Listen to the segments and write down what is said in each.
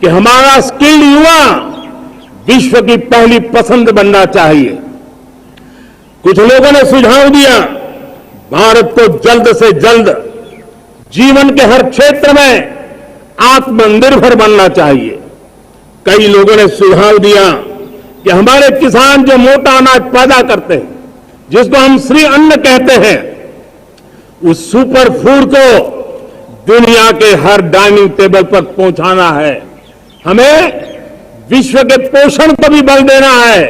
कि हमारा स्किल्ड युवा विश्व की पहली पसंद बनना चाहिए। कुछ लोगों ने सुझाव दिया भारत को जल्द से जल्द जीवन के हर क्षेत्र में आत्मनिर्भर बनना चाहिए। कई लोगों ने सुझाव दिया कि हमारे किसान जो मोटा अनाज पैदा करते हैं, जिसको हम श्री अन्न कहते हैं, उस सुपर फूड को दुनिया के हर डाइनिंग टेबल पर पहुंचाना है। हमें विश्व के पोषण को भी बल देना है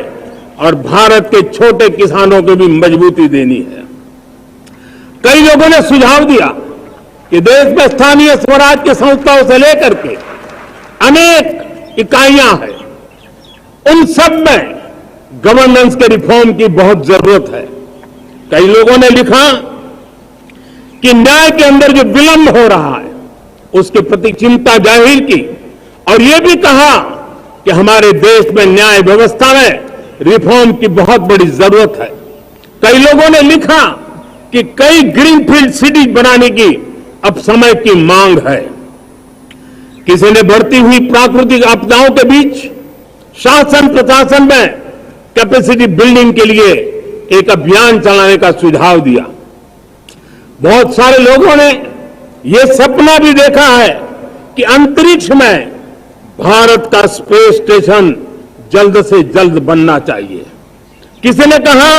और भारत के छोटे किसानों को भी मजबूती देनी है। कई लोगों ने सुझाव दिया कि देश में स्थानीय स्वराज की संस्थाओं से लेकर के अनेक इकाइयां हैं, उन सब में गवर्नेंस के रिफॉर्म की बहुत जरूरत है। कई लोगों ने लिखा कि न्याय के अंदर जो विलंब हो रहा है उसके प्रति चिंता जाहिर की और यह भी कहा कि हमारे देश में न्याय व्यवस्था में रिफॉर्म की बहुत बड़ी जरूरत है। कई लोगों ने लिखा कि कई ग्रीनफील्ड सिटीज बनाने की अब समय की मांग है। किसी ने बढ़ती हुई प्राकृतिक आपदाओं के बीच शासन प्रशासन में कैपेसिटी बिल्डिंग के लिए एक अभियान चलाने का सुझाव दिया। बहुत सारे लोगों ने यह सपना भी देखा है कि अंतरिक्ष में भारत का स्पेस स्टेशन जल्द से जल्द बनना चाहिए। किसी ने कहा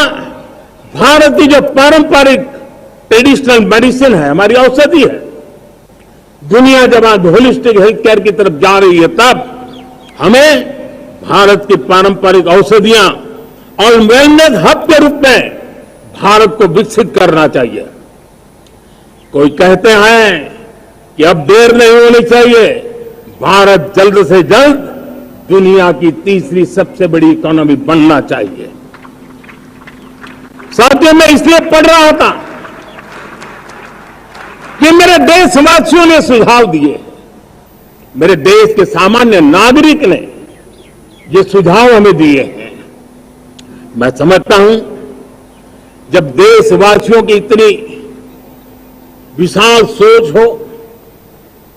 भारत की जो पारंपरिक ट्रेडिशनल मेडिसिन है, हमारी औषधि है, दुनिया जब आज होलिस्टिक हेल्थ केयर की तरफ जा रही है, तब हमें भारत की पारंपरिक औषधियां और वेलनेस हब के रूप में भारत को विकसित करना चाहिए। कोई कहते हैं कि अब देर नहीं होनी चाहिए, भारत जल्द से जल्द दुनिया की तीसरी सबसे बड़ी इकोनॉमी बनना चाहिए। साथियों, मैं इसलिए पढ़ रहा था कि मेरे देशवासियों ने सुझाव दिए, मेरे देश के सामान्य नागरिक ने ये सुझाव हमें दिए हैं। मैं समझता हूं जब देशवासियों की इतनी विशाल सोच हो,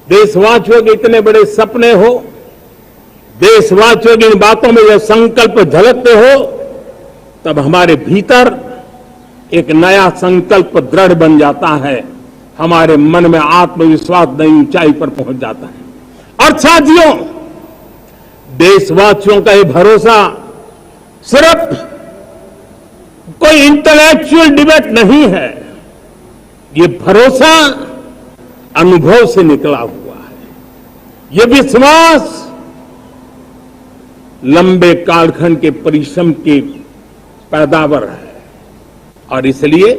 देशवासियों के इतने बड़े सपने हो, देशवासियों की इन बातों में जब संकल्प झलकते हो, तब हमारे भीतर एक नया संकल्प दृढ़ बन जाता है, हमारे मन में आत्मविश्वास नई ऊंचाई पर पहुंच जाता है। और साथियों, देशवासियों का ये भरोसा सिर्फ कोई इंटेलेक्चुअल डिबेट नहीं है, ये भरोसा अनुभव से निकला हुआ है। ये विश्वास लंबे कालखंड के परिश्रम की पैदावार है और इसलिए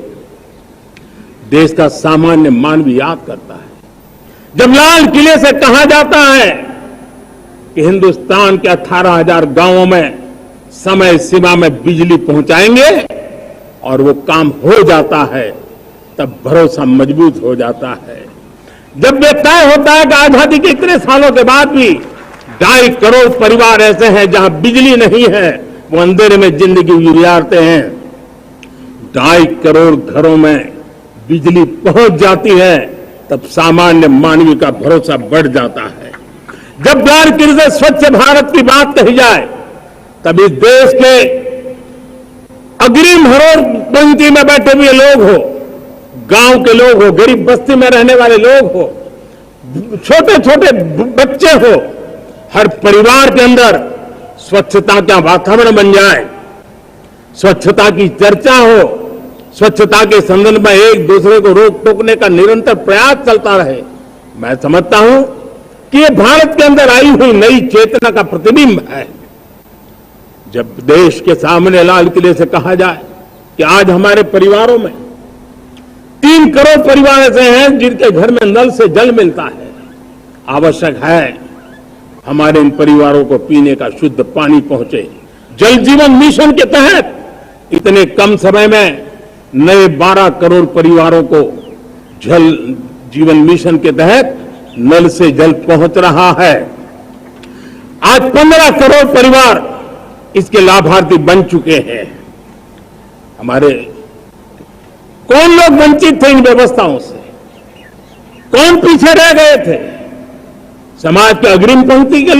देश का सामान्य मानव याद करता है। जब लाल किले से कहा जाता है कि हिंदुस्तान के 18,000 गांवों में समय सीमा में बिजली पहुंचाएंगे और वो काम हो जाता है, तब भरोसा मजबूत हो जाता है। जब ये तय होता है कि आजादी के इतने सालों के बाद भी 2.5 करोड़ परिवार ऐसे हैं जहां बिजली नहीं है, वो अंधेरे में जिंदगी गुजारते हैं, 2.5 करोड़ घरों में बिजली पहुंच जाती है, तब सामान्य मानवीय का भरोसा बढ़ जाता है। जब लाल किले से स्वच्छ भारत की बात कही जाए, तब इस देश के अग्रिम हरोड़ पंक्ति में बैठे हुए लोग हो, गांव के लोग हो, गरीब बस्ती में रहने वाले लोग हो, छोटे छोटे बच्चे हो, हर परिवार के अंदर स्वच्छता का वातावरण बन जाए, स्वच्छता की चर्चा हो, स्वच्छता के संदर्भ में एक दूसरे को रोक टोकने का निरंतर प्रयास चलता रहे। मैं समझता हूं कि ये भारत के अंदर आई हुई नई चेतना का प्रतिबिंब है। जब देश के सामने लाल किले से कहा जाए कि आज हमारे परिवारों में 3 करोड़ परिवार ऐसे हैं जिनके घर में नल से जल मिलता है, आवश्यक है हमारे इन परिवारों को पीने का शुद्ध पानी पहुंचे। जल जीवन मिशन के तहत इतने कम समय में नए 12 करोड़ परिवारों को जल जीवन मिशन के तहत नल से जल पहुंच रहा है। आज 15 करोड़ परिवार इसके लाभार्थी बन चुके हैं। हमारे कौन लोग वंचित थे इन व्यवस्थाओं से, कौन पीछे रह गए थे? समाज के अग्रिम पंक्ति के